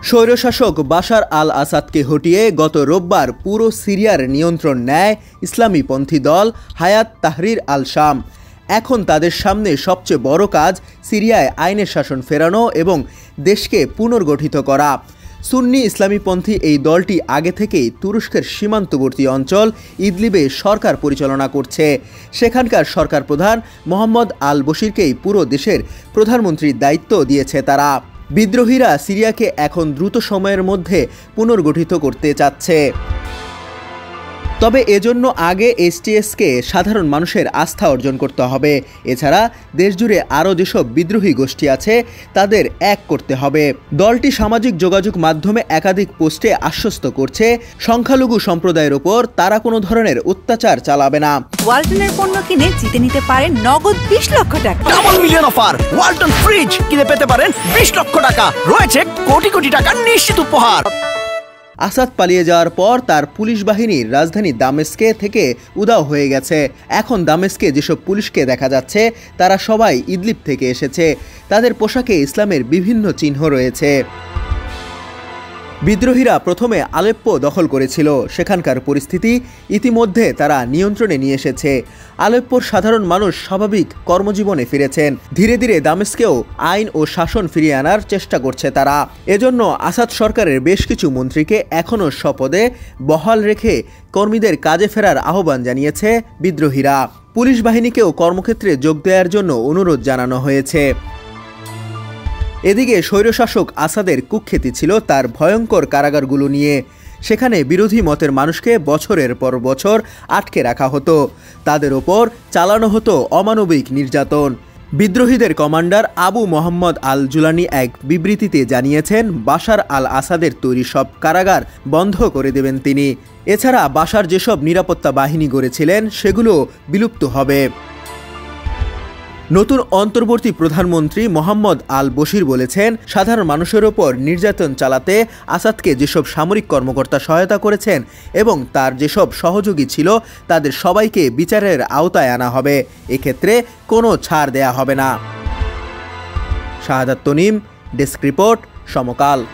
স্বৈরশাসক বাশার আল আসাদকে হটিয়ে গত রোববার পুরো সিরিয়ার নিয়ন্ত্রণ নেয় ইসলামীপন্থী দল হায়াত তাহরির আল শাম। এখন তাদের সামনে সবচেয়ে বড় কাজ সিরিয়ায় আইনের শাসন ফেরানো এবং দেশকে পুনর্গঠিত করা। সুন্নি ইসলামীপন্থী এই দলটি আগে থেকেই তুরস্কের সীমান্তবর্তী অঞ্চল ইদলিবে সরকার পরিচালনা করছে। সেখানকার সরকার প্রধান মোহাম্মদ আল বশিরকেই পুরো দেশের প্রধানমন্ত্রীর দায়িত্ব দিয়েছে তারা। বিদ্রোহীরা সিরিয়াকে এখন দ্রুত সময়ের মধ্যে পুনর্গঠিত করতে চাচ্ছে। তবে এজন্য আগে এসটিএসকে সাধারণ মানুষের আস্থা অর্জন করতে হবে। এছাড়া দেশজুড়ে আরও যেসব বিদ্রোহী গোষ্ঠী আছে তাদের এক করতে হবে। দলটি সামাজিক যোগাযোগ মাধ্যমে একাধিক পোস্টে আশ্বস্ত করছে, সংখ্যালঘু সম্প্রদায়ের ওপর তারা কোনো ধরনের অত্যাচার চালাবে না। ওয়ালটনের পণ্য কিনে জিতে নিতে পারেন নগদ 20 লক্ষ টাকা। Double million offer! Walton fridge কিনে পেতে পারেন 20 লক্ষ টাকা। রয়েছে কোটি কোটি টাকার নিশ্চিত উপহার। আসাদ পালিয়ে যাওয়ার পর তার পুলিশ বাহিনীর রাজধানী দামেস্কে থেকে উধাও হয়ে গেছে। এখন দামেস্কে যেসব পুলিশকে দেখা যাচ্ছে তারা সবাই ইদলিব থেকে এসেছে। তাদের পোশাকে ইসলামের বিভিন্ন চিহ্ন রয়েছে। বিদ্রোহীরা প্রথমে আলেপ্পো দখল করেছিল। সেখানকার পরিস্থিতি ইতিমধ্যে তারা নিয়ন্ত্রণে নিয়ে এসেছে। আলেপ্পোর সাধারণ মানুষ স্বাভাবিক কর্মজীবনে ফিরেছেন। ধীরে ধীরে দামেস্কেও আইন ও শাসন ফিরিয়ে আনার চেষ্টা করছে তারা। এজন্য আসাদ সরকারের বেশ কিছু মন্ত্রীকে এখনও স্বপদে বহাল রেখে কর্মীদের কাজে ফেরার আহ্বান জানিয়েছে বিদ্রোহীরা। পুলিশ বাহিনীকেও কর্মক্ষেত্রে যোগ দেওয়ার জন্য অনুরোধ জানানো হয়েছে। এদিকে স্বৈরশাসক আসাদের কুখ্যাতি ছিল তার ভয়ঙ্কর কারাগারগুলো নিয়ে। সেখানে বিরোধী মতের মানুষকে বছরের পর বছর আটকে রাখা হতো। তাদের ওপর চালানো হতো অমানবিক নির্যাতন। বিদ্রোহীদের কমান্ডার আবু মোহাম্মদ আল জুলানি এক বিবৃতিতে জানিয়েছেন বাশার আল আসাদের তৈরি সব কারাগার বন্ধ করে দেবেন তিনি। এছাড়া বাশার যেসব নিরাপত্তা বাহিনী গড়েছিলেন সেগুলো বিলুপ্ত হবে। নতুন অন্তর্বর্তী প্রধানমন্ত্রী মোহাম্মদ আল বশির বলেছেন, সাধারণ মানুষের ওপর নির্যাতন চালাতে আসাদকে যেসব সামরিক কর্মকর্তা সহায়তা করেছেন এবং তার যেসব সহযোগী ছিল তাদের সবাইকে বিচারের আওতায় আনা হবে। এক্ষেত্রে কোনো ছাড় দেয়া হবে না। শাহাদাত তনিম, ডেস্ক রিপোর্ট, সমকাল।